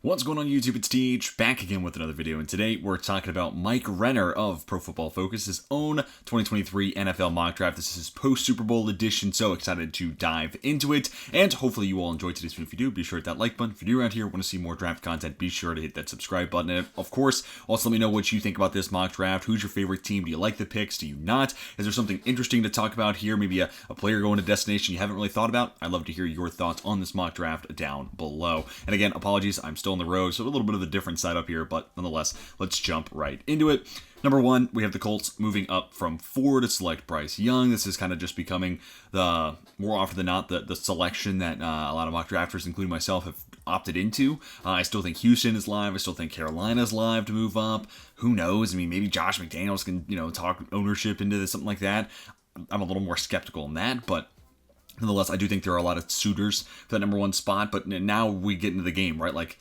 What's going on YouTube? It's TH, back again with another video, and today we're talking about Mike Renner of Pro Football Focus, his own 2023 NFL mock draft. This is his post-Super Bowl edition, so excited to dive into it, and hopefully you all enjoyed today's video. If you do, be sure to hit that like button. If you're new around here, want to see more draft content, be sure to hit that subscribe button, and of course, also let me know what you think about this mock draft. Who's your favorite team? Do you like the picks? Do you not? Is there something interesting to talk about here? Maybe a player going to destination you haven't really thought about? I'd love to hear your thoughts on this mock draft down below. And again, apologies, I'm still on the road, so a little bit of a different setup here, but nonetheless, let's jump right into it. Number one, we have the Colts moving up from 4 to select Bryce Young. This is kind of just becoming the, more often than not, the selection that a lot of mock drafters, including myself, have opted into. I still think Houston is live. I still think Carolina is live to move up. Who knows? I mean, maybe Josh McDaniels can, talk ownership into this, something like that. I'm a little more skeptical on that, but nonetheless, I do think there are a lot of suitors for that number one spot. But now we get into the game, right? Like,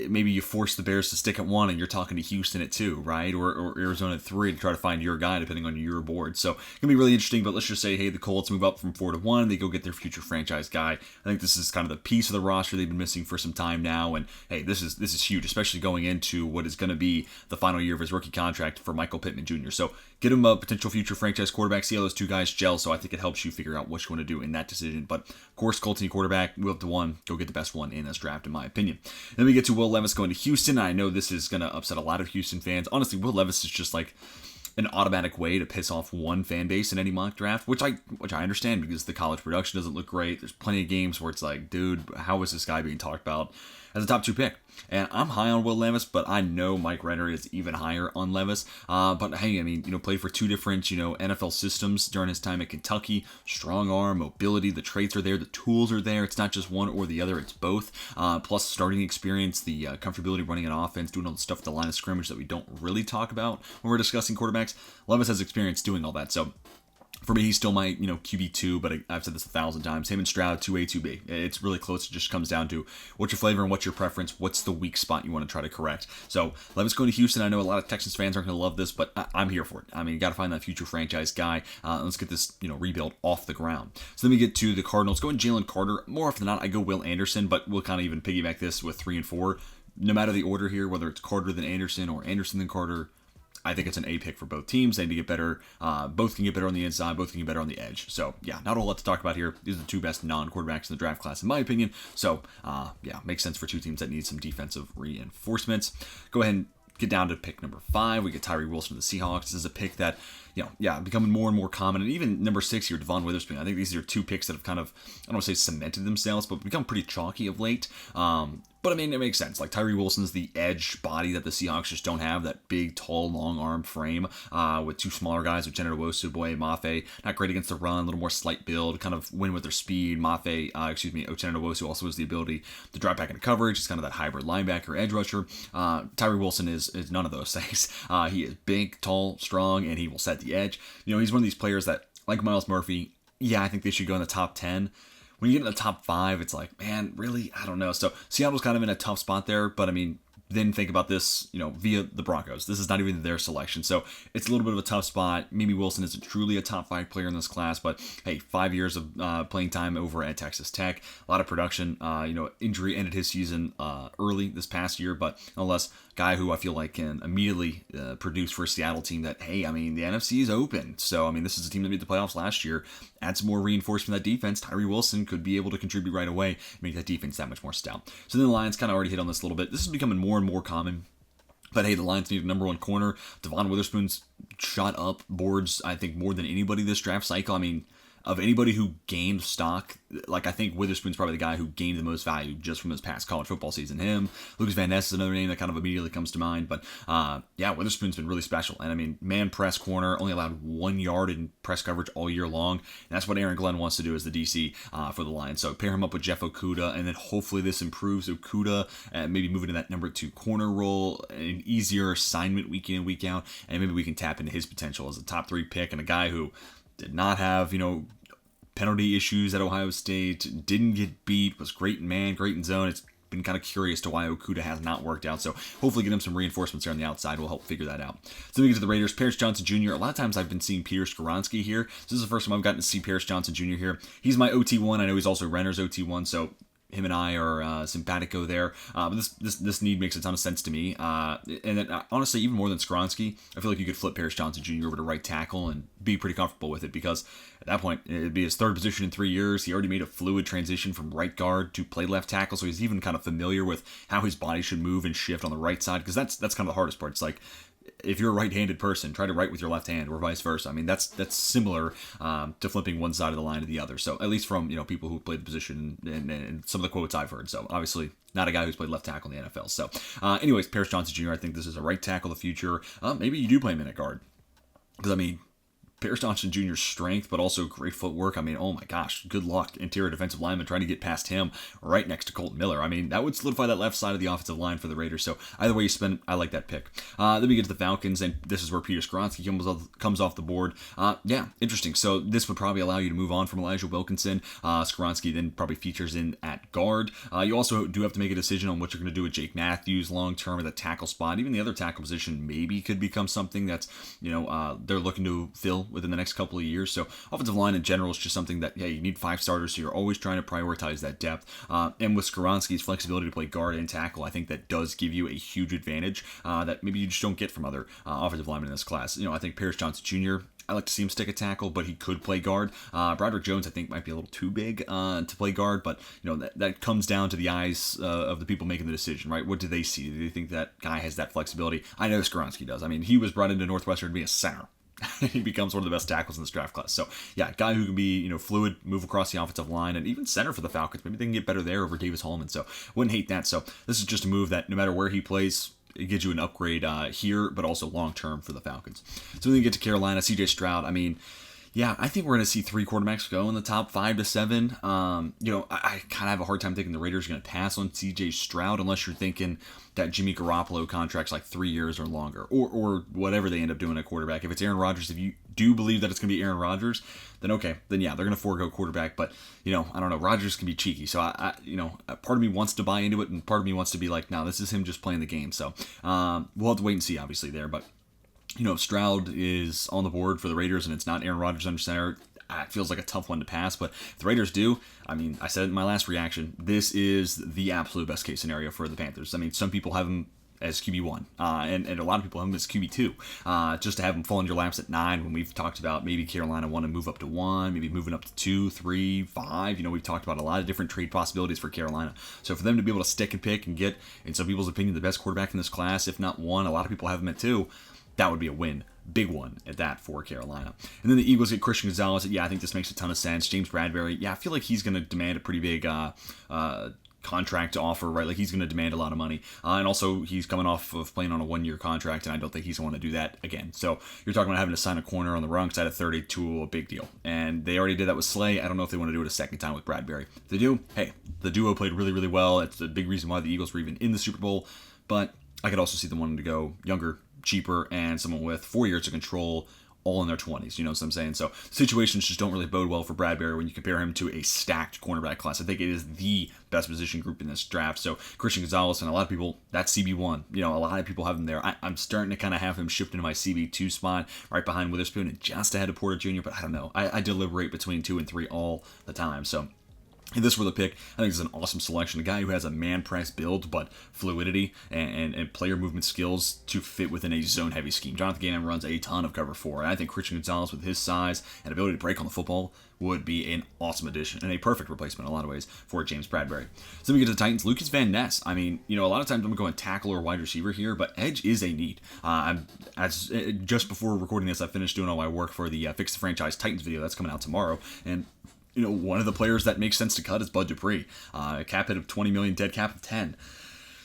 maybe you force the Bears to stick at 1 and you're talking to Houston at 2, right? Or Arizona at 3 to try to find your guy depending on your board. So it's going to be really interesting, but let's just say, hey, the Colts move up from 4 to 1. They go get their future franchise guy. I think this is kind of the piece of the roster they've been missing for some time now. And hey, this is huge, especially going into what is going to be the final year of his rookie contract for Michael Pittman Jr. So get him a potential future franchise quarterback, see how those two guys gel. So I think it helps you figure out what you want to do in that decision. But of course, Colts need quarterback, move up to 1, go get the best one in this draft, in my opinion. Then we get to Will Levis going to Houston. I know this is going to upset a lot of Houston fans. Honestly, Will Levis is just like an automatic way to piss off one fan base in any mock draft, which I understand because the college production doesn't look great. There's plenty of games where it's like, dude, how is this guy being talked about as a top 2 pick? And I'm high on Will Levis, but I know Mike Renner is even higher on Levis. But hey, I mean, played for 2 different, NFL systems during his time at Kentucky. Strong arm, mobility, the traits are there, the tools are there. It's not just one or the other, it's both. Plus starting experience, the comfortability running an offense, doing all the stuff at the line of scrimmage that we don't really talk about when we're discussing quarterbacks. Levis has experience doing all that, so for me, he's still my, QB2, but I've said this 1,000 times. Him and Stroud, 2A, 2B. It's really close. It just comes down to what's your flavor and what's your preference. What's the weak spot you want to try to correct? So, Levis going to Houston. I know a lot of Texans fans aren't going to love this, but I'm here for it. I mean, you got to find that future franchise guy. Let's get this, rebuild off the ground. So then we get to the Cardinals. Going Jalen Carter. More often than not, I go Will Anderson, but we'll kind of even piggyback this with 3 and 4. No matter the order here, whether it's Carter than Anderson or Anderson than Carter, I think it's an A pick for both teams. They need to get better. Both can get better on the inside. Both can get better on the edge. So, yeah, not a whole lot to talk about here. These are the 2 best non-quarterbacks in the draft class, in my opinion. So, yeah, makes sense for 2 teams that need some defensive reinforcements. Go ahead and get down to pick number 5. We get Tyree Wilson of the Seahawks. This is a pick that, becoming more and more common. And even number 6 here, Devon Witherspoon. I think these are 2 picks that have kind of, I don't want to say cemented themselves, but become pretty chalky of late. But I mean, it makes sense. Like Tyree Wilson's the edge body that the Seahawks just don't have. That big, tall, long arm frame with 2 smaller guys, with Uchenna Nwosu, Mafe. Not great against the run, a little more slight build, kind of win with their speed. Uchenna Nwosu also has the ability to drop back into coverage. He's kind of that hybrid linebacker, edge rusher. Tyree Wilson is none of those things. He is big, tall, strong, and he will set the edge. He's one of these players that, like Myles Murphy, I think they should go in the top 10. When you get in the top 5, it's like, man, really? I don't know. So Seattle's kind of in a tough spot there, but I mean, then think about this, via the Broncos. This is not even their selection, so it's a little bit of a tough spot. Maybe Wilson isn't truly a top 5 player in this class, but hey, 5 years of playing time over at Texas Tech, a lot of production. Injury ended his season early this past year, but nonetheless, guy who I feel like can immediately produce for a Seattle team that, hey, I mean, the NFC is open. So, I mean, this is a team that made the playoffs last year. Add some more reinforcement to that defense. Tyree Wilson could be able to contribute right away and make that defense that much more stout. So then the Lions kind of already hit on this a little bit. This is becoming more and more common. But hey, the Lions need a number 1 corner. Devon Witherspoon's shot up boards, I think, more than anybody this draft cycle. I mean, of anybody who gained stock, like I think Witherspoon's probably the guy who gained the most value just from his past college football season. Him, Lucas Van Ness is another name that kind of immediately comes to mind. But Witherspoon's been really special. And I mean, man press corner, only allowed 1 yard in press coverage all year long. And that's what Aaron Glenn wants to do as the DC for the Lions. So pair him up with Jeff Okudah, and then hopefully this improves Okudah, maybe moving to that number 2 corner role, an easier assignment week in and week out, and maybe we can tap into his potential as a top 3 pick and a guy who did not have, penalty issues at Ohio State, didn't get beat, was great in man, great in zone. It's been kind of curious to why Okudah has not worked out. So hopefully get him some reinforcements there on the outside will help figure that out. So then we get to the Raiders. Paris Johnson Jr. A lot of times I've been seeing Peter Skoronski here. So this is the first time I've gotten to see Paris Johnson Jr. here. He's my OT1. I know he's also Renner's OT1, so him and I are simpatico there. But this need makes a ton of sense to me. And then, honestly, even more than Skoronski, I feel like you could flip Paris Johnson Jr. over to right tackle and be pretty comfortable with it, because at that point, it'd be his third position in 3 years. He already made a fluid transition from right guard to play left tackle, so he's even kind of familiar with how his body should move and shift on the right side, because that's kind of the hardest part. It's like, if you're a right-handed person, try to write with your left hand, or vice versa. I mean, that's similar to flipping one side of the line to the other. So at least from people who played the position and some of the quotes I've heard. So obviously not a guy who's played left tackle in the NFL. So anyways, Paris Johnson Jr., I think this is a right tackle of the future. Maybe you do play him in at guard, because I mean, Paris Johnson Jr.'s strength, but also great footwork. I mean, oh my gosh, good luck. Interior defensive lineman trying to get past him right next to Colton Miller. I mean, that would solidify that left side of the offensive line for the Raiders. So either way you spend it, I like that pick. Then we get to the Falcons, and this is where Peter Skoronski comes off the board. Yeah, interesting. So this would probably allow you to move on from Elijah Wilkinson. Skoronski then probably features in at guard. You also do have to make a decision on what you're going to do with Jake Matthews long-term at the tackle spot. Even the other tackle position maybe could become something that's, they're looking to fill within the next couple of years. So offensive line in general is just something that, you need 5 starters, so you're always trying to prioritize that depth. And with Skoronski's flexibility to play guard and tackle, I think that does give you a huge advantage that maybe you just don't get from other offensive linemen in this class. I think Paris Johnson Jr., I like to see him stick a tackle, but he could play guard. Broderick Jones, I think, might be a little too big to play guard, but that comes down to the eyes of the people making the decision, right? What do they see? Do they think that guy has that flexibility? I know Skoronski does. I mean, he was brought into Northwestern to be a center. He becomes one of the best tackles in this draft class. So, yeah, guy who can be, fluid, move across the offensive line, and even center for the Falcons. Maybe they can get better there over Davis Holman. So, wouldn't hate that. So, this is just a move that no matter where he plays, it gives you an upgrade here, but also long-term for the Falcons. So, then you get to Carolina, CJ Stroud. I mean, yeah, I think we're going to see 3 quarterbacks go in the top 5 to 7. I kind of have a hard time thinking the Raiders are going to pass on C.J. Stroud unless you're thinking that Jimmy Garoppolo contract's like 3 years or longer, or whatever they end up doing at quarterback. If it's Aaron Rodgers, if you do believe that it's going to be Aaron Rodgers, then okay, then yeah, they're going to forego quarterback. But I don't know, Rodgers can be cheeky, so I part of me wants to buy into it, and part of me wants to be like, no, this is him just playing the game. So we'll have to wait and see, obviously there, but. If Stroud is on the board for the Raiders and it's not Aaron Rodgers under center, it feels like a tough one to pass. But if the Raiders do, I mean, I said it in my last reaction, this is the absolute best case scenario for the Panthers. I mean, some people have him as QB1, and a lot of people have him as QB2, just to have him fall in your laps at 9 when we've talked about maybe Carolina want to move up to 1, maybe moving up to 2, 3, 5. We've talked about a lot of different trade possibilities for Carolina. So for them to be able to stick and pick and get, in some people's opinion, the best quarterback in this class, if not 1, a lot of people have him at 2, that would be a win. Big one at that for Carolina. And then the Eagles get Christian Gonzalez. Yeah, I think this makes a ton of sense. James Bradberry, yeah, I feel like he's going to demand a pretty big contract to offer, right? Like he's going to demand a lot of money. And also he's coming off of playing on a 1-year contract, and I don't think he's going to want to do that again. So you're talking about having to sign a corner on the wrong side of 32, a big deal. And they already did that with Slay. I don't know if they want to do it a second time with Bradberry. If they do, hey, the duo played really, really well. It's a big reason why the Eagles were even in the Super Bowl. But I could also see them wanting to go younger, cheaper, and someone with 4 years of control, all in their 20s. You know what I'm saying? So situations just don't really bode well for Bradberry when you compare him to a stacked cornerback class. I think it is the best position group in this draft. So Christian Gonzalez, and a lot of people, that's CB1. A lot of people have him there. I'm starting to kind of have him shift into my CB2 spot right behind Witherspoon and just ahead of Porter Jr., but I don't know. I deliberate between 2 and 3 all the time. So if this were the pick, I think it's an awesome selection. A guy who has a man-press build, but fluidity and player movement skills to fit within a zone-heavy scheme. Jonathan Gannon runs a ton of cover 4, and I think Christian Gonzalez, with his size and ability to break on the football, would be an awesome addition and a perfect replacement in a lot of ways for James Bradberry. So then we get to the Titans. Lucas Van Ness. I mean, a lot of times I'm going tackle or wide receiver here, but edge is a need. Just before recording this, I finished doing all my work for the Fix the Franchise Titans video that's coming out tomorrow, and one of the players that makes sense to cut is Bud Dupree. A cap hit of $20 million, dead cap of 10.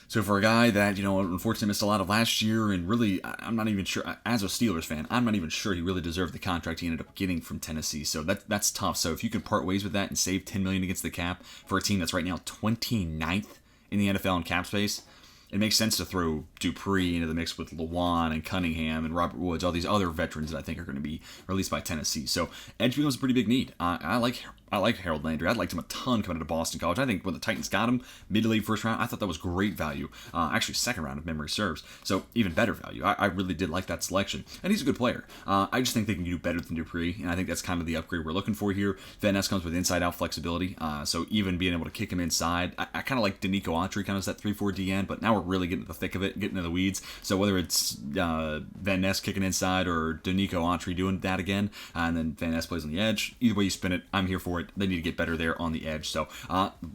So for a guy that, unfortunately missed a lot of last year, and really, I'm not even sure, as a Steelers fan, I'm not even sure he really deserved the contract he ended up getting from Tennessee. So that's tough. So if you can part ways with that and save $10 million against the cap for a team that's right now 29th in the NFL in cap space, it makes sense to throw Dupree into the mix with Lewan and Cunningham and Robert Woods, all these other veterans that I think are going to be released by Tennessee. So edge becomes a pretty big need. I like I like Harold Landry. I liked him a ton coming out of Boston College. I think when the Titans got him, mid to late first round, I thought that was great value. Actually, second round if memory serves. So even better value. I really did like that selection. And he's a good player. I just think they can do better than Dupree, and I think that's kind of the upgrade we're looking for here. Van Ness comes with inside-out flexibility, so even being able to kick him inside, I kind of like Danico Autry kind of as that 3-4 DN, but now we're really getting to the thick of it, getting into the weeds. So whether it's Van Ness kicking inside or Danico Autry doing that again, and then Van Ness plays on the edge, either way you spin it, I'm here for it. They need to get better there on the edge. So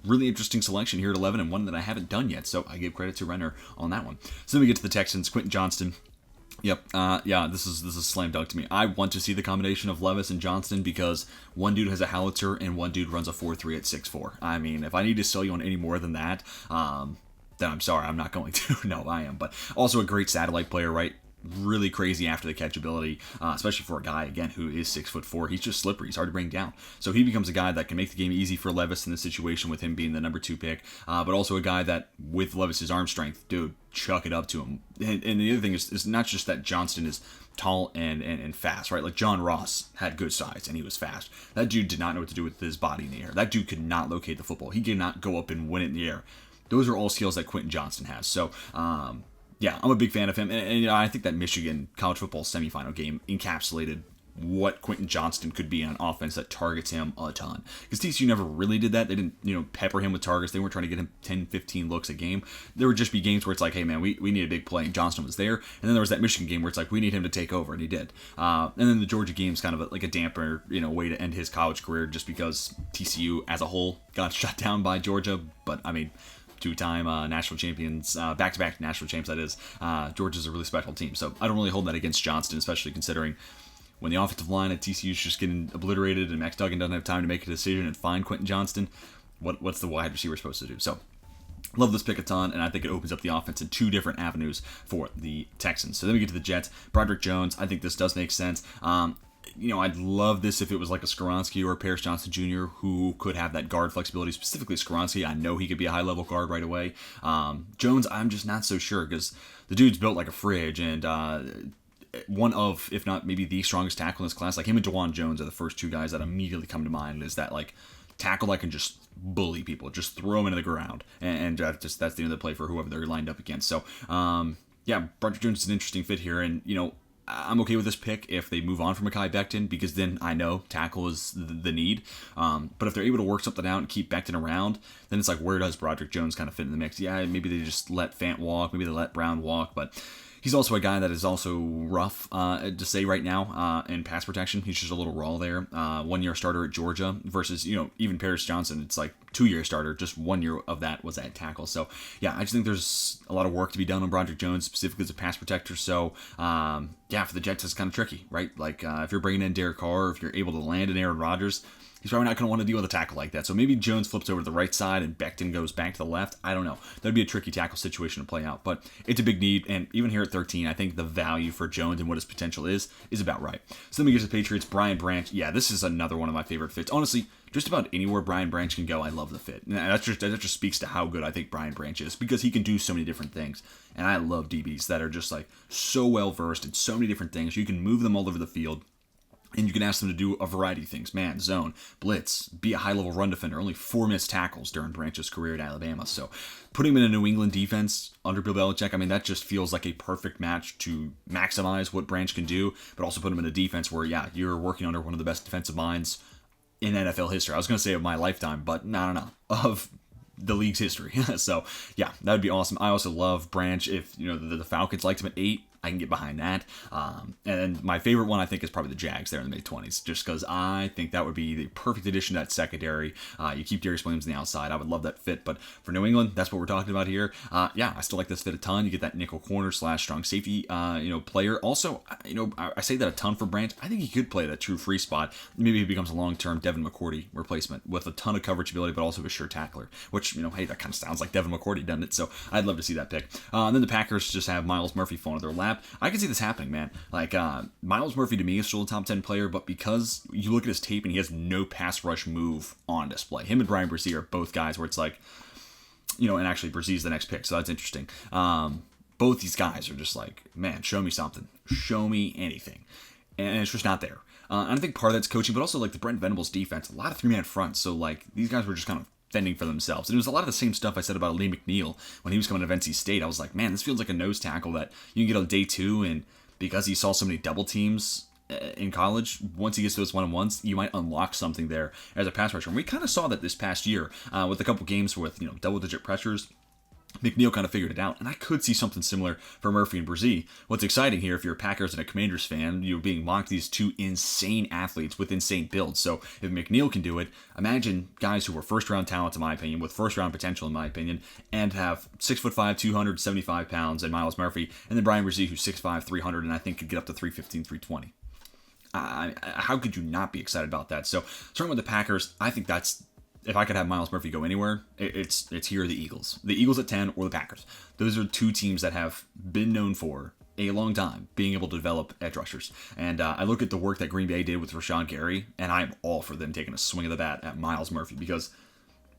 really interesting selection here at 11, and one that I haven't done yet, so I give credit to Renner on that one. So then we get to the Texans, Quentin Johnston. Yep. Yeah, this is slam dunk to me. I want to see the combination of Levis and Johnston because one dude has a howitzer and one dude runs a 4.3 at 6'4". I mean, if I need to sell you on any more than that, then I'm sorry, I'm not going to. No, I am. But also a great satellite player, right? Really crazy after the catch ability, especially for a guy, again, who is 6'4". He's just slippery. He's hard to bring down. So he becomes a guy that can make the game easy for Levis in this situation with him being the number 2 pick, but also a guy that, with Levis's arm strength, dude, chuck it up to him. And the other thing is not just that Johnston is tall and fast, right? Like John Ross had good size and he was fast. That dude did not know what to do with his body in the air. That dude could not locate the football. He did not go up and win it in the air. Those are all skills that Quentin Johnston has. So, yeah, I'm a big fan of him, and you know, I think that Michigan college football semifinal game encapsulated what Quentin Johnston could be on an offense that targets him a ton. Because TCU never really did that. They didn't, pepper him with targets. They weren't trying to get him 10, 15 looks a game. There would just be games where it's like, hey, man, we need a big play, and Johnston was there. And then there was that Michigan game where it's like, we need him to take over, and he did. And then the Georgia game's kind of like a damper, way to end his college career just because TCU as a whole got shut down by Georgia. But, I mean, two-time national champions, back-to-back national champs, that is. Georgia's a really special team. So I don't really hold that against Johnston, especially considering when the offensive line at TCU is just getting obliterated and Max Duggan doesn't have time to make a decision and find Quentin Johnston, what's the wide receiver supposed to do? So love this pick a ton, and I think it opens up the offense in 2 different avenues for the Texans. So then we get to the Jets. Broderick Jones, I think this does make sense. I'd love this if it was like a Skoronski or a Paris Johnson Jr. who could have that guard flexibility, specifically Skoronski. I know he could be a high-level guard right away. Jones, I'm just not so sure because the dude's built like a fridge, and one of, if not maybe the strongest tackle in this class. Like him and DeJuan Jones are the first 2 guys that immediately come to mind. Is that like tackle that can just bully people, just throw them into the ground, and that's the end of the play for whoever they're lined up against. So, Broderick Jones is an interesting fit here, and I'm okay with this pick if they move on from Mekhi Becton, because then I know tackle is the need. But if they're able to work something out and keep Becton around, then it's like, where does Broderick Jones kind of fit in the mix? Yeah, maybe they just let Fant walk, maybe they let Brown walk, but he's also a guy that is also rough to say right now in pass protection. He's just a little raw there. 1-year starter at Georgia versus, even Paris Johnson. It's like 2-year starter. Just 1 year of that was at tackle. So, yeah, I just think there's a lot of work to be done on Broderick Jones, specifically as a pass protector. So, for the Jets, it's kind of tricky, right? Like, if you're bringing in Derek Carr, if you're able to land an Aaron Rodgers, he's probably not going to want to deal with a tackle like that. So maybe Jones flips over to the right side and Becton goes back to the left. I don't know. That'd be a tricky tackle situation to play out. But it's a big need. And even here at 13, I think the value for Jones and what his potential is about right. So then we get to the Patriots. Brian Branch. Yeah, this is another one of my favorite fits. Honestly, just about anywhere Brian Branch can go, I love the fit. And that just speaks to how good I think Brian Branch is, because he can do so many different things. And I love DBs that are just like so well versed in so many different things. You can move them all over the field. And you can ask them to do a variety of things. Man, zone, blitz, be a high-level run defender. Only 4 missed tackles during Branch's career at Alabama. So putting him in a New England defense under Bill Belichick, I mean, that just feels like a perfect match to maximize what Branch can do, but also put him in a defense where, you're working under one of the best defensive minds in NFL history. I was going to say of my lifetime, but no, of the league's history. So, that would be awesome. I also love Branch. If, the Falcons liked him at 8, I can get behind that. And my favorite one, I think, is probably the Jags there in the mid-20s, just because I think that would be the perfect addition to that secondary. You keep Darius Williams on the outside. I would love that fit. But for New England, that's what we're talking about here. I still like this fit a ton. You get that nickel corner / strong safety, player. Also, I say that a ton for Branch. I think he could play that true free spot. Maybe he becomes a long-term Devin McCourty replacement with a ton of coverage ability, but also a sure tackler, which, hey, that kind of sounds like Devin McCourty, doesn't it? So I'd love to see that pick. And then the Packers just have Myles Murphy falling to their lap. I can see this happening, man. Like, Myles Murphy to me is still a top 10 player, but because you look at his tape and he has no pass rush move on display. Him and Brian Brzee are both guys where it's like, and actually Brzee's the next pick, so that's interesting. Both these guys are just like, man, show me something. Show me anything. And it's just not there. And I think part of that's coaching, but also like the Brent Venables defense, a lot of three-man fronts. So like these guys were just kind of fending for themselves. And it was a lot of the same stuff I said about Lee McNeil when he was coming to NC State. I was like, man, this feels like a nose tackle that you can get on day 2, and because he saw so many double teams in college, once he gets to those one-on-ones, you might unlock something there as a pass rusher. And we kind of saw that this past year with a couple games with double-digit pressures. McNeil kind of figured it out, and I could see something similar for Murphy and Brzee. What's exciting here, if you're a Packers and a Commanders fan, you're being mocked these two insane athletes with insane builds. So if McNeil can do it, imagine guys who were first-round talents, in my opinion, with first-round potential, in my opinion, and have 6'5", 275 pounds, and Myles Murphy, and then Brian Brzee, who's 6'5", 300, and I think could get up to 315, 320. How could you not be excited about that? So starting with the Packers, I think that's, if I could have Myles Murphy go anywhere, it's here are the Eagles. The Eagles at 10 or the Packers. Those are two teams that have been known for a long time being able to develop edge rushers. And I look at the work that Green Bay did with Rashawn Gary, and I'm all for them taking a swing of the bat at Myles Murphy, because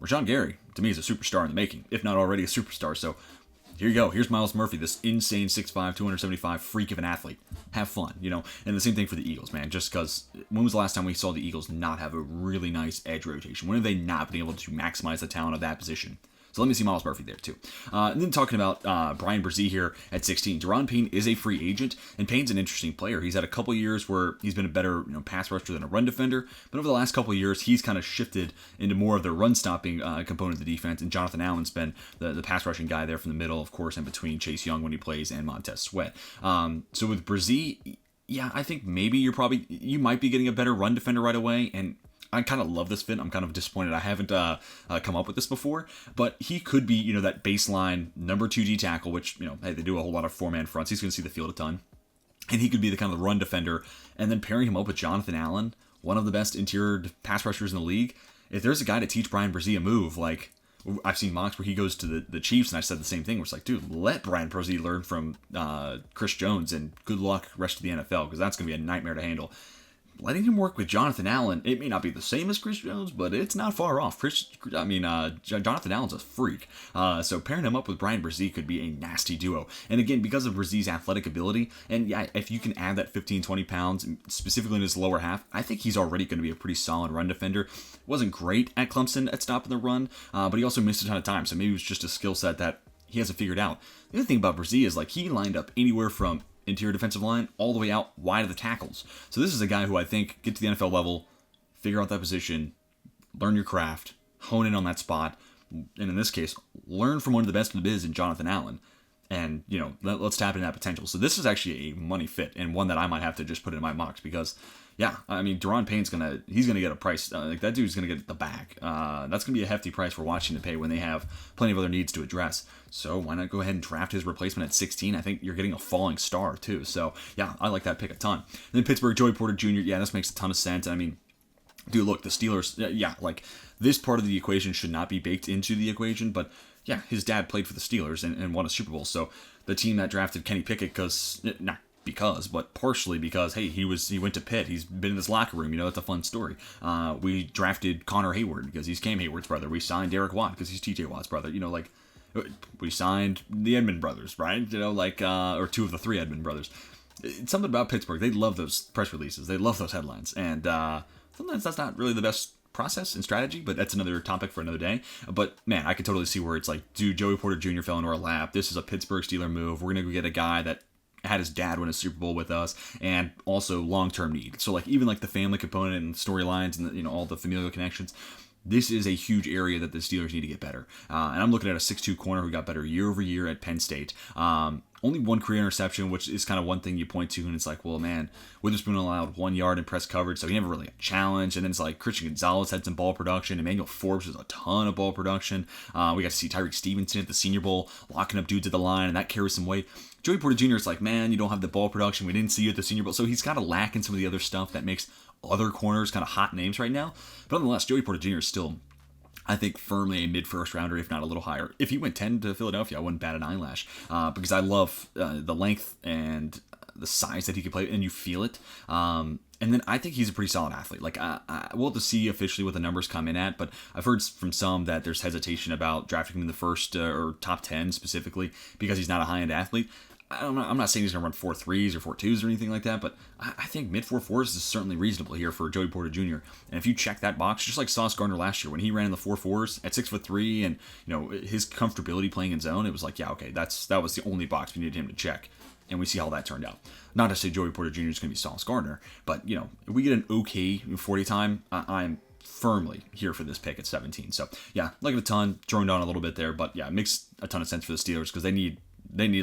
Rashawn Gary, to me, is a superstar in the making, if not already a superstar. So here you go. Here's Myles Murphy, this insane 6'5", 275 freak of an athlete. Have fun, And the same thing for the Eagles, man. Just because, when was the last time we saw the Eagles not have a really nice edge rotation? When have they not been able to maximize the talent of that position? So let me see Myles Murphy there too. And then talking about Brian Brzee here at 16. Deron Payne is a free agent, and Payne's an interesting player. He's had a couple years where he's been a better pass rusher than a run defender, but over the last couple of years, he's kind of shifted into more of the run-stopping component of the defense, and Jonathan Allen's been the pass-rushing guy there from the middle, of course, and between Chase Young when he plays and Montez Sweat. So with Brzee, yeah, I think maybe you might be getting a better run defender right away, and I kind of love this fit. I'm kind of disappointed I haven't come up with this before, but he could be, that baseline number 2 D tackle, which, hey, they do a whole lot of 4-man fronts. He's going to see the field a ton, and he could be the kind of run defender, and then pairing him up with Jonathan Allen, one of the best interior pass rushers in the league. If there's a guy to teach Brian Brzee a move, like I've seen mocks where he goes to the Chiefs, and I said the same thing, where it's like, dude, let Brian Brzee learn from Chris Jones, and good luck rest of the NFL, because that's going to be a nightmare to handle. Letting him work with Jonathan Allen, it may not be the same as Chris Jones, but it's not far off. Jonathan Allen's a freak. So pairing him up with Brian Brzee could be a nasty duo. And again, because of Brzee's athletic ability, and yeah, if you can add that 15, 20 pounds, specifically in his lower half, I think he's already going to be a pretty solid run defender. Wasn't great at Clemson at stopping the run, but he also missed a ton of time, so maybe it was just a skill set that he hasn't figured out. The other thing about Brzee is, like, he lined up anywhere from interior defensive line all the way out wide of the tackles. So this is a guy who I think get to the NFL level, figure out that position, learn your craft, hone in on that spot, and in this case, learn from one of the best in the biz in Jonathan Allen. And, let's tap into that potential. So this is actually a money fit, and one that I might have to just put in my mocks, because yeah, I mean, Deron Payne's he's gonna get a price. Like, that dude's gonna get the bag. That's gonna be a hefty price for Washington to pay when they have plenty of other needs to address. So why not go ahead and draft his replacement at 16? I think you're getting a falling star too. So yeah, I like that pick a ton. And then Pittsburgh, Joey Porter Jr. Yeah, this makes a ton of sense. I mean, dude, look, the Steelers. Yeah, like, this part of the equation should not be baked into the equation, but yeah, his dad played for the Steelers and won a Super Bowl. So the team that drafted Kenny Pickett, but partially because, hey, he went to Pitt. He's been in this locker room. That's a fun story. We drafted Connor Hayward because he's Cam Hayward's brother. We signed Derek Watt because he's TJ Watt's brother. We signed the Edmond brothers, right? Or two of the 3 Edmond brothers. It's something about Pittsburgh. They love those press releases. They love those headlines. And sometimes that's not really the best process and strategy, but that's another topic for another day. But man, I could totally see where it's like, dude, Joey Porter Jr. fell into our lap. This is a Pittsburgh Steeler move. We're going to go get a guy that had his dad win a Super Bowl with us, and also long-term need. So like, even like the family component and storylines and all the familial connections, this is a huge area that the Steelers need to get better. And I'm looking at a 6'2" corner who got better year over year at Penn State. Only 1 career interception, which is kind of one thing you point to, and it's like, well, man, Witherspoon allowed 1 yard in press coverage, so he never really got challenged. And then it's like Christian Gonzalez had some ball production. Emmanuel Forbes has a ton of ball production. We got to see Tyreek Stevenson at the Senior Bowl locking up dudes at the line, and that carries some weight. Joey Porter Jr. is like, man, you don't have the ball production. We didn't see you at the Senior Bowl. So he's kind of lacking some of the other stuff that makes other corners kind of hot names right now. But nonetheless, Joey Porter Jr. is still, I think, firmly a mid-first rounder, if not a little higher. If he went 10 to Philadelphia, I wouldn't bat an eyelash, because I love the length and the size that he can play, and you feel it. And then I think he's a pretty solid athlete. Like, we'll have to see officially what the numbers come in at, but I've heard from some that there's hesitation about drafting him in the first or top 10 specifically because he's not a high-end athlete. I'm not saying he's going to run 4.3s or 4.2s or anything like that, but I think mid 4.4s is certainly reasonable here for Joey Porter Jr. And if you check that box, just like Sauce Gardner last year when he ran in the 4.4s at 6'3", and his comfortability playing in zone, it was like, yeah, okay, that was the only box we needed him to check. And we see how that turned out. Not to say Joey Porter Jr. is going to be Sauce Gardner, but if we get an okay 40 time, I'm firmly here for this pick at 17. So yeah, like it a ton, thrown down a little bit there, but yeah, it makes a ton of sense for the Steelers because they need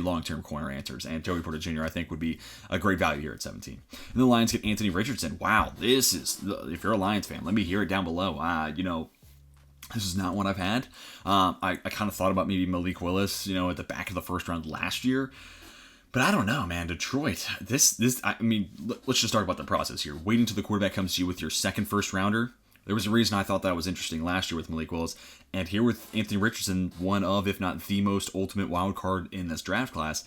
long-term corner answers, and Joey Porter Jr. I think would be a great value here at 17. And the Lions get Anthony Richardson. Wow, this is, if you're a Lions fan, let me hear it down below. This is not one I've had. I kind of thought about maybe Malik Willis, at the back of the first round last year. But I don't know, man. Detroit, let's just talk about the process here. Waiting till the quarterback comes to you with your second first rounder. There was a reason I thought that was interesting last year with Malik Willis. And here with Anthony Richardson, one of, if not the most ultimate wild card in this draft class,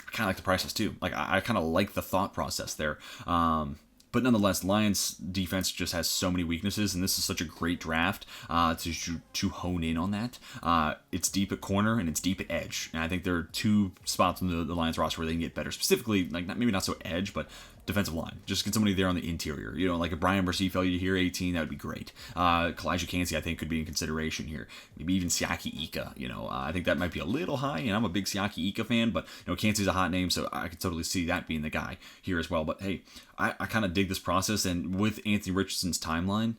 I kind of like the process too. Like, I kind of like the thought process there. But nonetheless, Lions defense just has so many weaknesses, and this is such a great draft to hone in on that. It's deep at corner and it's deep at edge, and I think there are two spots in the Lions roster where they can get better. Specifically, like maybe not so edge, but defensive line. Just get somebody there on the interior. Like a Brian Bursifello here, 18, that would be great. Kalijah Kancey, I think, could be in consideration here. Maybe even Siaki Ika. I think that might be a little high, and I'm a big Siaki Ika fan, but Kancey's a hot name, so I could totally see that being the guy here as well. But hey, I kind of dig this process, and with Anthony Richardson's timeline,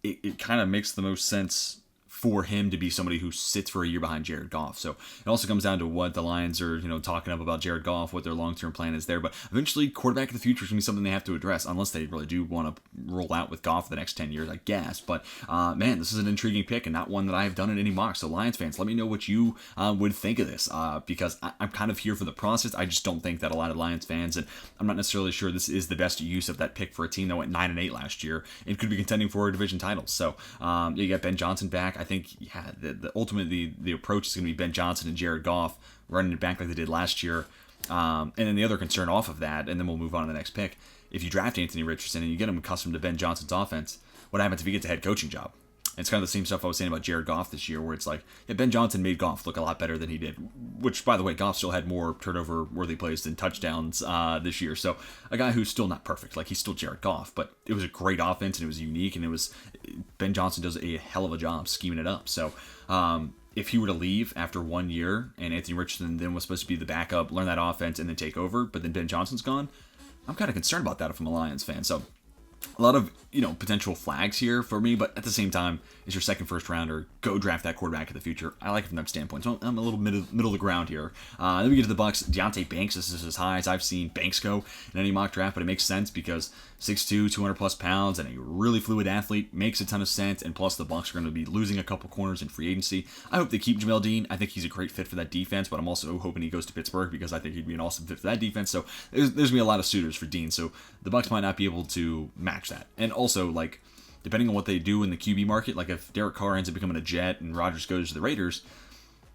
it kind of makes the most sense for him to be somebody who sits for a year behind Jared Goff. So it also comes down to what the Lions are, talking up about Jared Goff, what their long-term plan is there. But eventually, quarterback of the future is going to be something they have to address, unless they really do want to roll out with Goff for the next 10 years, I guess. But, man, this is an intriguing pick and not one that I have done in any mock. So Lions fans, let me know what you would think of this, because I'm kind of here for the process. I just don't think that a lot of Lions fans, and I'm not necessarily sure this is the best use of that pick for a team that went 9-8 last year and could be contending for a division title. So you got Ben Johnson back. I think, yeah, ultimately the approach is going to be Ben Johnson and Jared Goff running it back like they did last year. And then the other concern off of that, and then we'll move on to the next pick. If you draft Anthony Richardson and you get him accustomed to Ben Johnson's offense, what happens if he gets a head coaching job? It's kind of the same stuff I was saying about Jared Goff this year, where it's like, yeah, Ben Johnson made Goff look a lot better than he did, which, by the way, Goff still had more turnover-worthy plays than touchdowns this year. So a guy who's still not perfect, like he's still Jared Goff, but it was a great offense and it was unique, and Ben Johnson does a hell of a job scheming it up. So if he were to leave after 1 year and Anthony Richardson then was supposed to be the backup, learn that offense, and then take over, but then Ben Johnson's gone, I'm kind of concerned about that if I'm a Lions fan. So a lot of, potential flags here for me, but at the same time, it's your second first rounder. Go draft that quarterback of the future. I like it from that standpoint. So I'm a little middle of the ground here. Then we get to the Bucks. Deontay Banks. This is as high as I've seen Banks go in any mock draft, but it makes sense because 6'2", 200 plus pounds, and a really fluid athlete makes a ton of sense. And plus, the Bucks are going to be losing a couple corners in free agency. I hope they keep Jamel Dean. I think he's a great fit for that defense, but I'm also hoping he goes to Pittsburgh because I think he'd be an awesome fit for that defense. So there's going to be a lot of suitors for Dean. So the Bucks might not be able to match that. And also, like, depending on what they do in the QB market, like if Derek Carr ends up becoming a Jet and Rodgers goes to the Raiders,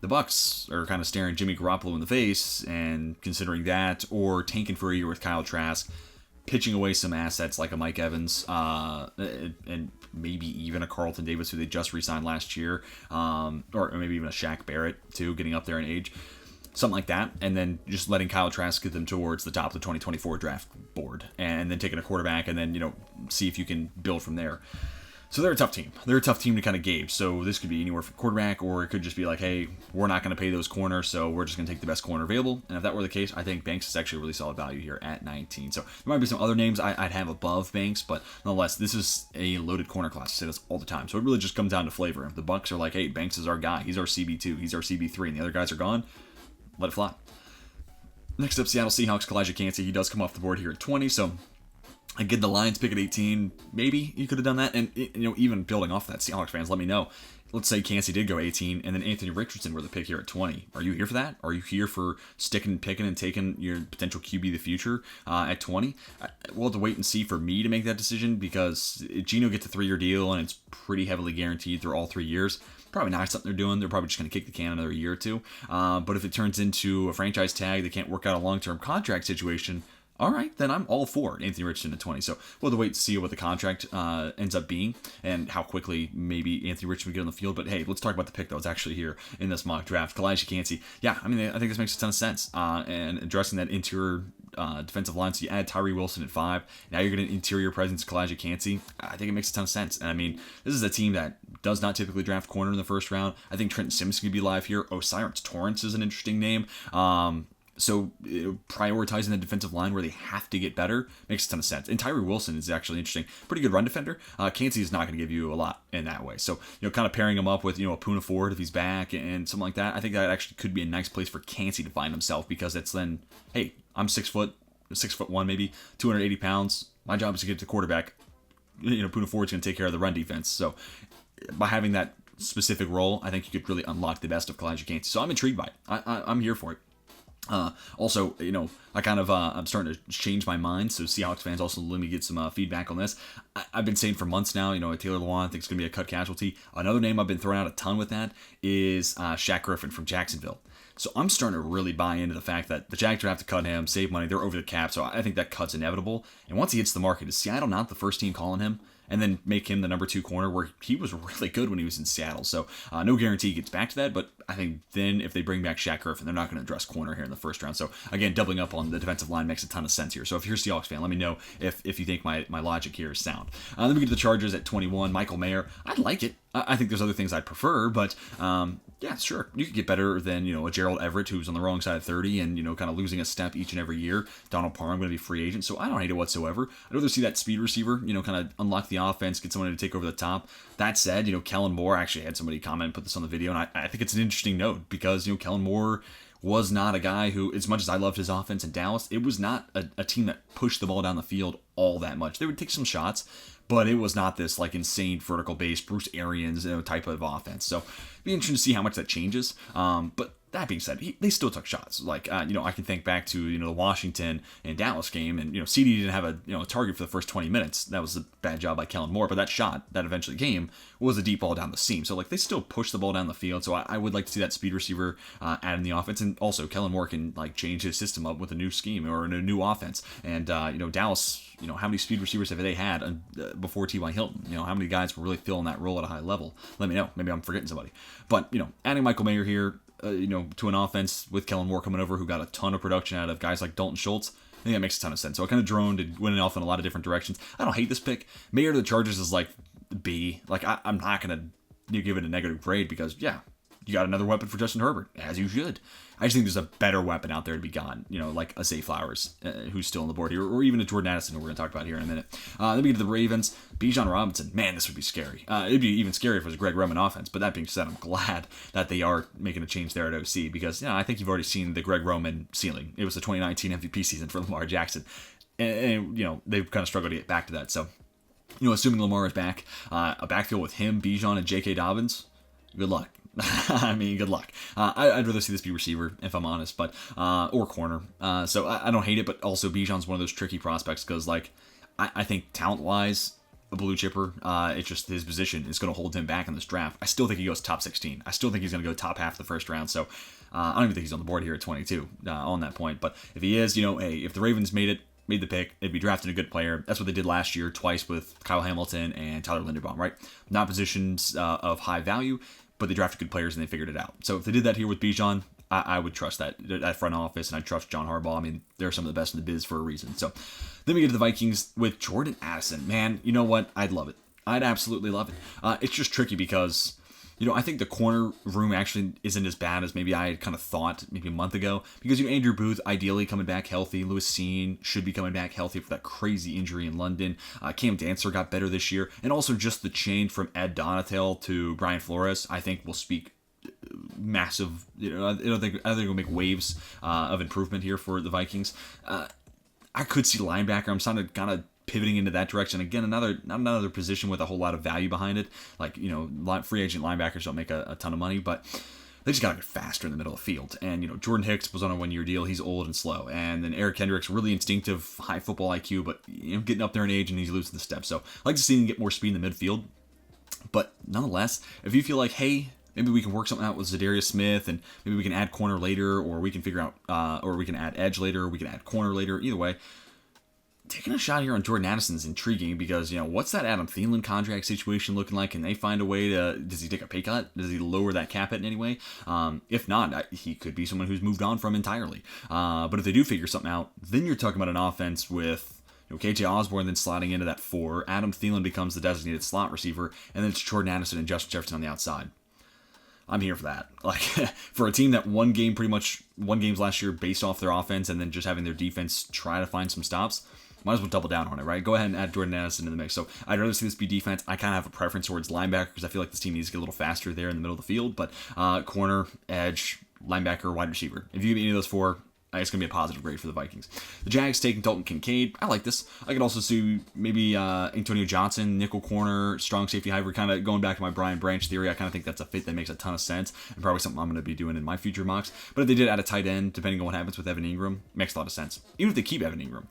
the Bucks are kind of staring Jimmy Garoppolo in the face and considering that, or tanking for a year with Kyle Trask, pitching away some assets like a Mike Evans, and maybe even a Carlton Davis who they just re-signed last year, or maybe even a Shaq Barrett too, getting up there in age. Something like that, and then just letting Kyle Trask get them towards the top of the 2024 draft board, and then taking a quarterback, and then, see if you can build from there. So they're a tough team. They're a tough team to kind of gauge. So this could be anywhere from quarterback, or it could just be like, hey, we're not going to pay those corners, so we're just going to take the best corner available. And if that were the case, I think Banks is actually a really solid value here at 19. So there might be some other names I'd have above Banks, but nonetheless, this is a loaded corner class. I say this all the time. So it really just comes down to flavor. If the Bucks are like, hey, Banks is our guy. He's our CB2. He's our CB3, and the other guys are gone, let it fly. Next up, Seattle Seahawks, Kalijah Kancey. He does come off the board here at 20, so I get the Lions pick at 18. Maybe you could have done that, and even building off that, Seahawks fans, let me know. Let's say Kancey did go 18, and then Anthony Richardson were the pick here at 20. Are you here for that? Are you here for sticking, picking, and taking your potential QB of the future at 20? We'll have to wait and see for me to make that decision, because Geno gets a 3-year deal, and it's pretty heavily guaranteed through all 3 years. Probably not something they're doing. They're probably just going to kick the can another year or two. But if it turns into a franchise tag, they can't work out a long-term contract situation, all right, then I'm all for Anthony Richardson at 20. So we'll have to wait to see what the contract ends up being and how quickly maybe Anthony Richardson would get on the field. But hey, let's talk about the pick that was actually here in this mock draft. Kalijah Kancey. Yeah, I mean, I think this makes a ton of sense. And addressing that interior defensive line, so you add Tyree Wilson at 5. Now you're getting an interior presence, Kalijah Kancey. I think it makes a ton of sense. And I mean, this is a team that does not typically draft corner in the first round. I think Trenton Sims could be live here. O'Cyrus Torrance is an interesting name. So prioritizing the defensive line where they have to get better makes a ton of sense. And Tyree Wilson is actually interesting. Pretty good run defender. Kancey is not going to give you a lot in that way. So, kind of pairing him up with, a Poona Ford if he's back and something like that, I think that actually could be a nice place for Kancey to find himself, because it's then, hey, I'm 6'1", maybe 280 pounds. My job is to get to quarterback. Poona Ford's going to take care of the run defense. So by having that specific role, I think you could really unlock the best of Kalijah Kancey. So I'm intrigued by it. I'm here for it. Also, I'm starting to change my mind, so Seahawks fans also let me get some feedback on this. I've been saying for months now, Taylor Lewan, I think it's going to be a cut casualty. Another name I've been throwing out a ton with that is Shaq Griffin from Jacksonville. So I'm starting to really buy into the fact that the Jags have to cut him, save money, they're over the cap, so I think that cut's inevitable. And once he hits the market, is Seattle not the first team calling him? And then make him the number 2 corner, where he was really good when he was in Seattle. So no guarantee he gets back to that, but I think then if they bring back Shaq Griffin, they're not going to address corner here in the first round. So again, doubling up on the defensive line makes a ton of sense here. So if you're a Seahawks fan, let me know if you think my logic here is sound. Then we get to the Chargers at 21. Michael Mayer, I like it. I think there's other things I'd prefer, but yeah, sure. You could get better than, a Gerald Everett who's on the wrong side of 30 and, kind of losing a step each and every year. Donald Parham going to be free agent, so I don't hate it whatsoever. I'd rather see that speed receiver, kind of unlock the offense, get someone to take over the top. That said, Kellen Moore, I actually had somebody comment and put this on the video, and I think it's an interesting note because, Kellen Moore was not a guy who, as much as I loved his offense in Dallas, it was not a team that pushed the ball down the field all that much. They would take some shots, but it was not this insane vertical base Bruce Arians type of offense. So it'd be interesting to see how much that changes. But that being said, they still took shots. I can think back to the Washington and Dallas game, and CD didn't have a target for the first 20 minutes. That was a bad job by Kellen Moore, but that shot that eventually came was a deep ball down the seam. So they still push the ball down the field. So I would like to see that speed receiver add in the offense, and also Kellen Moore can change his system up with a new scheme or a new offense. And Dallas, how many speed receivers have they had before T.Y. Hilton? How many guys were really filling that role at a high level? Let me know. Maybe I'm forgetting somebody. But adding Michael Mayer here, to an offense with Kellen Moore coming over, who got a ton of production out of guys like Dalton Schultz, I think that makes a ton of sense. So I kind of droned and went off in a lot of different directions. I don't hate this pick. Mayer to the Chargers is B. I'm not going to give it a negative grade because, yeah, you got another weapon for Justin Herbert, as you should. I just think there's a better weapon out there to be gotten, like a Zay Flowers, who's still on the board here, or even a Jordan Addison, who we're going to talk about here in a minute. Then we get to the Ravens. Bijan Robinson, man, this would be scary. It'd be even scarier if it was a Greg Roman offense, but that being said, I'm glad that they are making a change there at OC, because I think you've already seen the Greg Roman ceiling. It was the 2019 MVP season for Lamar Jackson, and they've kind of struggled to get back to that. So, assuming Lamar is back, a backfield with him, Bijan, and J.K. Dobbins, good luck. I mean, good luck. I'd rather see this be receiver, if I'm honest, but or corner. So I don't hate it, but also Bijan's one of those tricky prospects because, I think talent-wise, a blue chipper, it's just his position is going to hold him back in this draft. I still think he goes top 16. I still think he's going to go top half the first round. So I don't even think he's on the board here at 22 on that point. But if he is, hey, if the Ravens made the pick, they'd be drafting a good player. That's what they did last year twice with Kyle Hamilton and Tyler Linderbaum, right? Not positions of high value, but they drafted good players and they figured it out. So if they did that here with Bijan, I would trust that front office, and I trust John Harbaugh. I mean, they're some of the best in the biz for a reason. So then we get to the Vikings with Jordan Addison. Man, you know what? I'd love it. I'd absolutely love it. It's just tricky because, I think the corner room actually isn't as bad as maybe I had kind of thought maybe a month ago, because Andrew Booth ideally coming back healthy. Lewis Seen should be coming back healthy for that crazy injury in London. Cam Dancer got better this year, and also just the change from Ed Donatel to Brian Flores, I think will speak massive. I don't think it'll make waves of improvement here for the Vikings. I could see linebacker. I'm starting to kind of pivoting into that direction. Again, not another position with a whole lot of value behind it. Free agent linebackers don't make a ton of money, but they just got to get faster in the middle of the field. And, Jordan Hicks was on a 1-year deal. He's old and slow. And then Eric Kendricks, really instinctive, high football IQ, but, getting up there in age and he's losing the step. So I like to see him get more speed in the midfield. But nonetheless, if you feel like, hey, maybe we can work something out with Zadarius Smith, and maybe we can add corner later, or we can figure out, or we can add edge later, or we can add corner later. Either way, taking a shot here on Jordan Addison is intriguing because, what's that Adam Thielen contract situation looking like? Can they find a way does he take a pay cut? Does he lower that cap hit in any way? If not, he could be someone who's moved on from entirely. But if they do figure something out, then you're talking about an offense with KJ Osborne then sliding into that 4. Adam Thielen becomes the designated slot receiver, and then it's Jordan Addison and Justin Jefferson on the outside. I'm here for that. Like, for a team that won games last year based off their offense and then just having their defense try to find some stops, might as well double down on it, right? Go ahead and add Jordan Addison in the mix. So I'd rather see this be defense. I kind of have a preference towards linebacker because I feel like this team needs to get a little faster there in the middle of the field. But corner, edge, linebacker, wide receiver. If you give me any of those 4, it's going to be a positive grade for the Vikings. The Jags taking Dalton Kincaid. I like this. I could also see maybe Antonio Johnson, nickel corner, strong safety hybrid, kind of going back to my Brian Branch theory. I kind of think that's a fit that makes a ton of sense and probably something I'm going to be doing in my future mocks. But if they did add a tight end, depending on what happens with Evan Ingram, makes a lot of sense. Even if they keep Evan Ingram.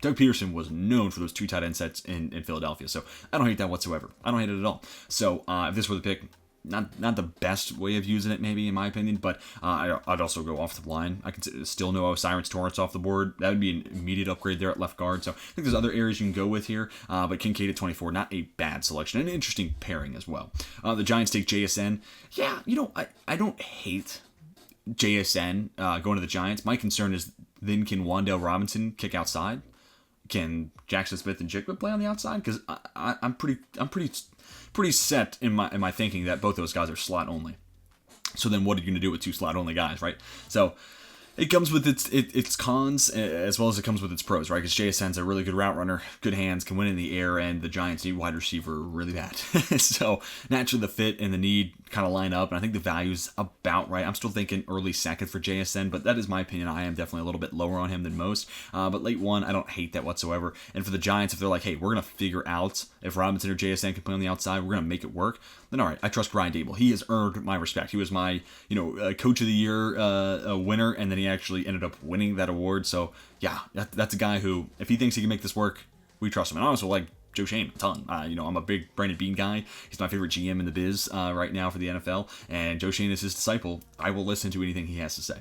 Doug Peterson was known for those 2 tight end sets in Philadelphia, so I don't hate that whatsoever. I don't hate it at all. So if this were the pick, not the best way of using it, maybe, in my opinion, but I'd also go off the line. I can still know Cyrus Torrance off the board. That would be an immediate upgrade there at left guard. So I think there's other areas you can go with here, but Kincaid at 24, not a bad selection. An interesting pairing as well. The Giants take JSN. Yeah, I don't hate JSN going to the Giants. My concern is then can Wan'Dale Robinson kick outside? Can Jackson Smith and Jigba play on the outside? Because I'm pretty set in my thinking that both those guys are slot only. So then what are you going to do with 2 slot only guys, right? So it comes with its cons as well as it comes with its pros, right? Because JSN's a really good route runner, good hands, can win in the air, and the Giants need wide receiver really bad. So naturally the fit and the need kind of line up, and I think the value's about right. I'm still thinking early second for JSN, but that is my opinion. I am definitely a little bit lower on him than most, but late 1, I don't hate that whatsoever. And for the Giants, if they're like, hey, we're going to figure out if Robinson or JSN can play on the outside, we're going to make it work, then all right, I trust Brian Dable. He has earned my respect. He was my coach of the year winner, and then he actually ended up winning that award. So yeah, that's a guy who, if he thinks he can make this work, we trust him. And I also like Joe Shane a ton. I'm a big Brandon Beane guy. He's my favorite GM in the biz right now for the NFL, and Joe Shane is his disciple. I will listen to anything he has to say.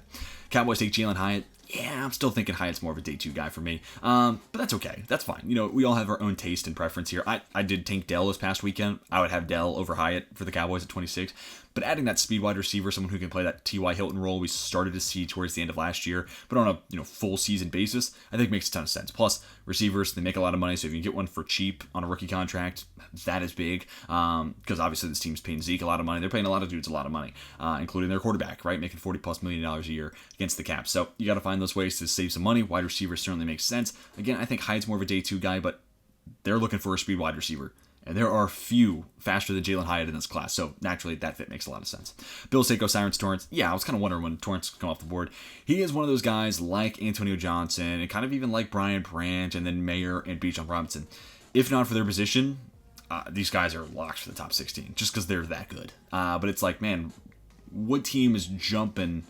Cowboys take Jalen Hyatt. Yeah, I'm still thinking Hyatt's more of a day 2 guy for me, but that's okay. That's fine. We all have our own taste and preference here. I did tank Dell this past weekend. I would have Dell over Hyatt for the Cowboys at 26. But adding that speed wide receiver, someone who can play that T.Y. Hilton role we started to see towards the end of last year, but on a full season basis, I think makes a ton of sense. Plus, receivers, they make a lot of money, so if you can get one for cheap on a rookie contract, that is big. Because obviously this team's paying Zeke a lot of money. They're paying a lot of dudes a lot of money, including their quarterback, right? Making $40+ million a year against the cap. So you got to find those ways to save some money. Wide receiver certainly makes sense. Again, I think Hyde's more of a day 2 guy, but they're looking for a speed wide receiver. And there are few faster than Jalen Hyatt in this class, so naturally that fit makes a lot of sense. Bills take Cyrus Torrance. Yeah, I was kind of wondering when Torrance would come off the board. He is one of those guys like Antonio Johnson and kind of even like Brian Branch and then Mayer and Bijan Robinson. If not for their position, these guys are locked for the top 16 just because they're that good. But it's like, man, what team is jumping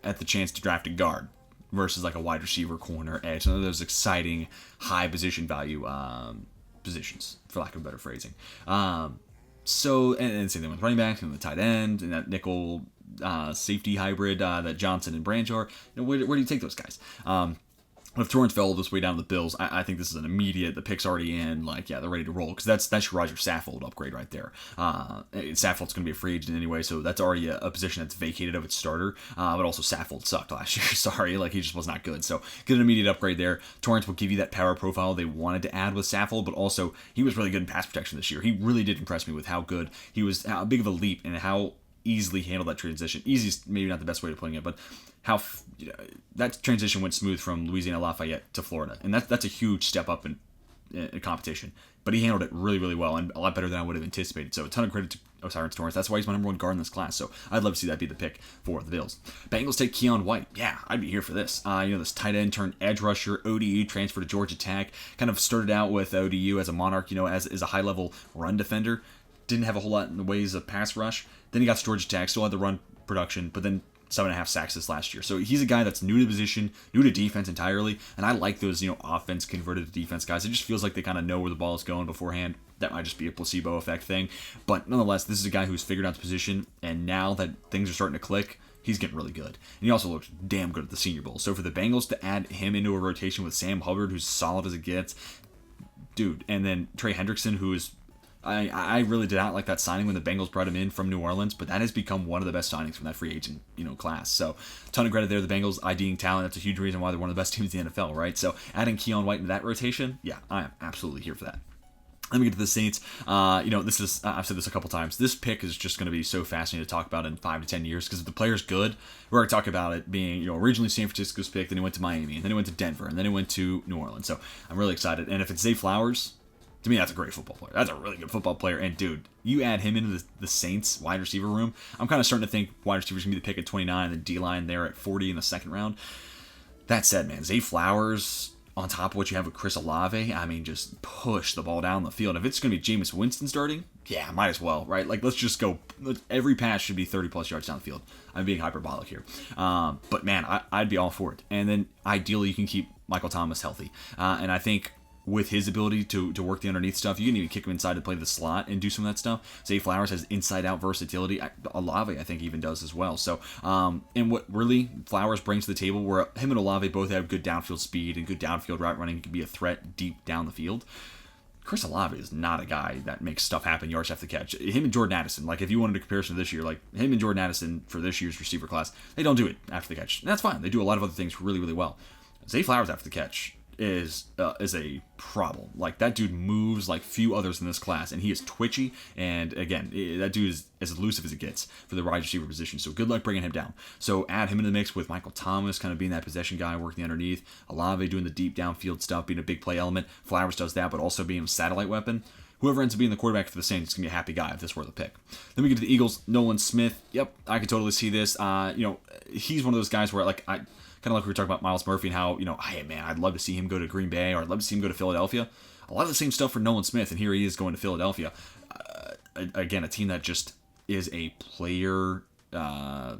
at the chance to draft a guard versus like a wide receiver, corner, edge? None of those exciting high position value positions, for lack of better phrasing. So, and same thing with running back and the tight end and that nickel safety hybrid that Johnson and Branch are. Where do you take those guys? If Torrance fell this way down to the Bills, I think this is an immediate, the pick's already in, like, yeah, they're ready to roll, because that's your Roger Saffold upgrade right there. Saffold's going to be a free agent anyway, so that's already a position that's vacated of its starter, but also Saffold sucked last year, sorry, like, he just was not good, so get an immediate upgrade there. Torrance will give you that power profile they wanted to add with Saffold, but also, he was really good in pass protection this year. He really did impress me with how good he was, how big of a leap, and how easily handled that transition. Easy is maybe not the best way of putting it, but how that transition went smooth from Louisiana Lafayette to Florida, and that's a huge step up in competition. But he handled it really, really well, and a lot better than I would have anticipated. So a ton of credit to Cyrus Torrance. That's why he's my number one guard in this class. So I'd love to see that be the pick for the Bills. Bengals take Keon White. Yeah, I'd be here for this. This tight end turned edge rusher, ODU, transfer to Georgia Tech. Kind of started out with ODU as a Monarch, as a high level run defender. Didn't have a whole lot in the ways of pass rush. Then he got to Georgia Tech, still had the run production, but then 7.5 sacks this last year. So he's a guy that's new to the position, new to defense entirely, and I like those, offense converted to defense guys. It just feels like they kind of know where the ball is going beforehand. That might just be a placebo effect thing. But nonetheless, this is a guy who's figured out his position, and now that things are starting to click, he's getting really good. And he also looks damn good at the Senior Bowl. So for the Bengals to add him into a rotation with Sam Hubbard, who's solid as it gets, dude, and then Trey Hendrickson, who is, I really did not like that signing when the Bengals brought him in from New Orleans, but that has become one of the best signings from that free agent, class. So, ton of credit there. The Bengals IDing talent. That's a huge reason why they're one of the best teams in the NFL, right? So, adding Keon White into that rotation, yeah, I am absolutely here for that. Let me get to the Saints. This is, I've said this a couple times. This pick is just going to be so fascinating to talk about in 5 to 10 years because if the player's good, we're going to talk about it being, originally San Francisco's pick, then he went to Miami, and then he went to Denver, and then he went to New Orleans. So I'm really excited. And if it's Zay Flowers, to me, that's a great football player. That's a really good football player. And, dude, you add him into the Saints wide receiver room, I'm kind of starting to think wide receivers going to be the pick at 29 and the D-line there at 40 in the second round. That said, man, Zay Flowers, on top of what you have with Chris Olave, just push the ball down the field. If it's going to be Jameis Winston starting, yeah, might as well, right? Like, let's just go. Every pass should be 30-plus yards down the field. I'm being hyperbolic here. But, man, I'd be all for it. And then, ideally, you can keep Michael Thomas healthy. And I think with his ability to work the underneath stuff, you can even kick him inside to play the slot and do some of that stuff. Zay Flowers has inside-out versatility. Olave, I think, even does as well. So, and what really Flowers brings to the table, where him and Olave both have good downfield speed and good downfield route running, can be a threat deep down the field. Chris Olave is not a guy that makes stuff happen yards after the catch. Him and Jordan Addison, like if you wanted a comparison to this year, like him and Jordan Addison for this year's receiver class, they don't do it after the catch. And that's fine. They do a lot of other things really, really well. Zay Flowers after the catch is a problem. Like, that dude moves like few others in this class, and he is twitchy, and again, that dude is as elusive as it gets for the wide receiver position, so good luck bringing him down. So add him in the mix with Michael Thomas kind of being that possession guy, working underneath, Olave doing the deep downfield stuff, being a big play element, Flowers does that, but also being a satellite weapon. Whoever ends up being the quarterback for the Saints is going to be a happy guy if this were the pick. Then we get to the Eagles. Nolan Smith. Yep, I could totally see this. He's one of those guys where, like, kind of like we were talking about Myles Murphy and how, hey, man, I'd love to see him go to Green Bay, or I'd love to see him go to Philadelphia. A lot of the same stuff for Nolan Smith, and here he is going to Philadelphia. Again, a team that just is a player, I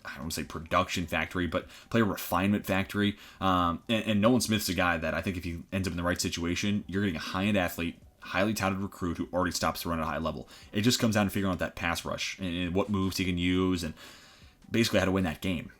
don't want to say production factory, but player refinement factory. And Nolan Smith's a guy that I think if he ends up in the right situation, you're getting a high-end athlete, highly touted recruit who already stops to run at a high level. It just comes down to figuring out that pass rush and what moves he can use and basically how to win that game.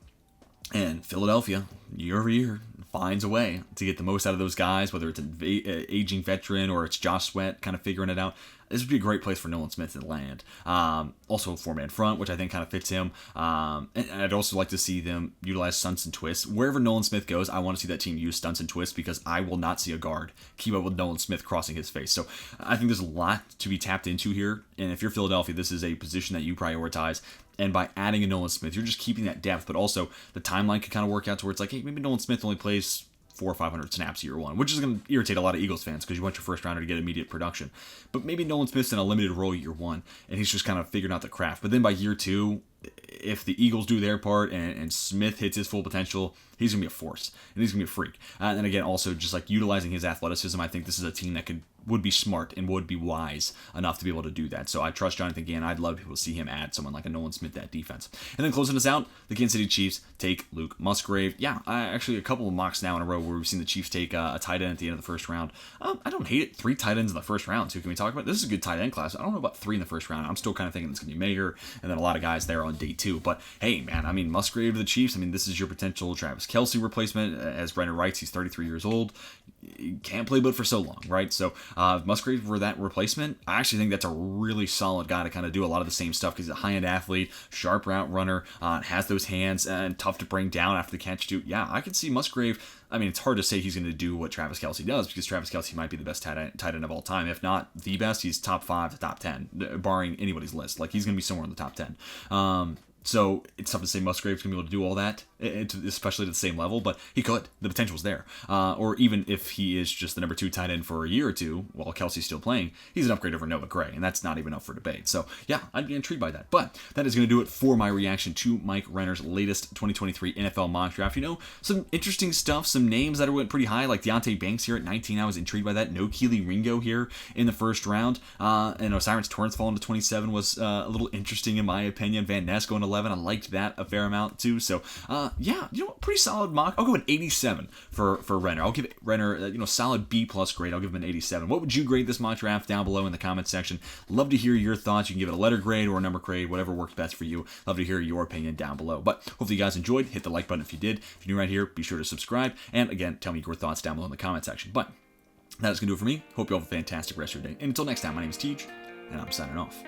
And Philadelphia, year over year, finds a way to get the most out of those guys, whether it's an aging veteran or it's Josh Sweat kind of figuring it out. This would be a great place for Nolan Smith to land. Also a four-man front, which I think kind of fits him. And I'd also like to see them utilize stunts and twists. Wherever Nolan Smith goes, I want to see that team use stunts and twists because I will not see a guard keep up with Nolan Smith crossing his face. So I think there's a lot to be tapped into here. And if you're Philadelphia, this is a position that you prioritize. And by adding a Nolan Smith, you're just keeping that depth, but also the timeline could kind of work out to where it's like, hey, maybe Nolan Smith only plays 400 or 500 snaps year one, which is going to irritate a lot of Eagles fans because you want your first rounder to get immediate production. But maybe Nolan Smith's in a limited role year one, and he's just kind of figuring out the craft. But then by year two, if the Eagles do their part and Smith hits his full potential, he's going to be a force, and he's going to be a freak. And again, also just like utilizing his athleticism, I think this is a team that would be smart and would be wise enough to be able to do that. So I trust Jonathan Gann. I'd love people to see him add someone like a Nolan Smith to that defense. And then closing us out, the Kansas City Chiefs take Luke Musgrave. Yeah, actually a couple of mocks now in a row where we've seen the Chiefs take a tight end at the end of the first round. I don't hate it. 3 tight ends in the first round, too. Can we talk about it? This is a good tight end class. I don't know about 3 in the first round. I'm still kind of thinking it's going to be Mayer and then a lot of guys there on day 2. But hey, man, Musgrave to the Chiefs. This is your potential Travis Kelce replacement. As Renner writes, he's 33 years old. He can't play but for so long, right? So Musgrave for that replacement, I actually think that's a really solid guy to kind of do a lot of the same stuff because he's a high-end athlete, sharp route runner, has those hands, and tough to bring down after the catch too. Yeah, I can see Musgrave. It's hard to say he's going to do what Travis Kelce does because Travis Kelce might be the best tight end of all time. If not the best, he's top 5 to top 10, barring anybody's list. Like, he's going to be somewhere in the top 10. So it's tough to say Musgrave's going to be able to do all that, especially at the same level, but he could. The potential's there. Or even if he is just the number 2 tight end for a year or two while Kelsey's still playing, he's an upgrade over Noah Gray, and that's not even up for debate. So yeah, I'd be intrigued by that. But that is going to do it for my reaction to Mike Renner's latest 2023 NFL mock draft. Some interesting stuff, some names that went pretty high, like Deontay Banks here at 19. I was intrigued by that. No Keely Ringo here in the first round. And Osiris Torrance falling to 27 was a little interesting in my opinion. Van Ness going to 11. I liked that a fair amount too. So yeah, pretty solid mock. I'll go an 87 for Renner. I'll give Renner solid B+ grade. I'll give him an 87. What would you grade this mock draft? Down below in the comments section. Love to hear your thoughts. You can give it a letter grade or a number grade, whatever works best for you. Love to hear your opinion down below. But hopefully you guys enjoyed. Hit the like button if you did. If you're new right here, be sure to subscribe. And again, tell me your thoughts down below in the comment section. But that is going to do it for me. Hope you all have a fantastic rest of your day. And until next time, my name is Teej, and I'm signing off.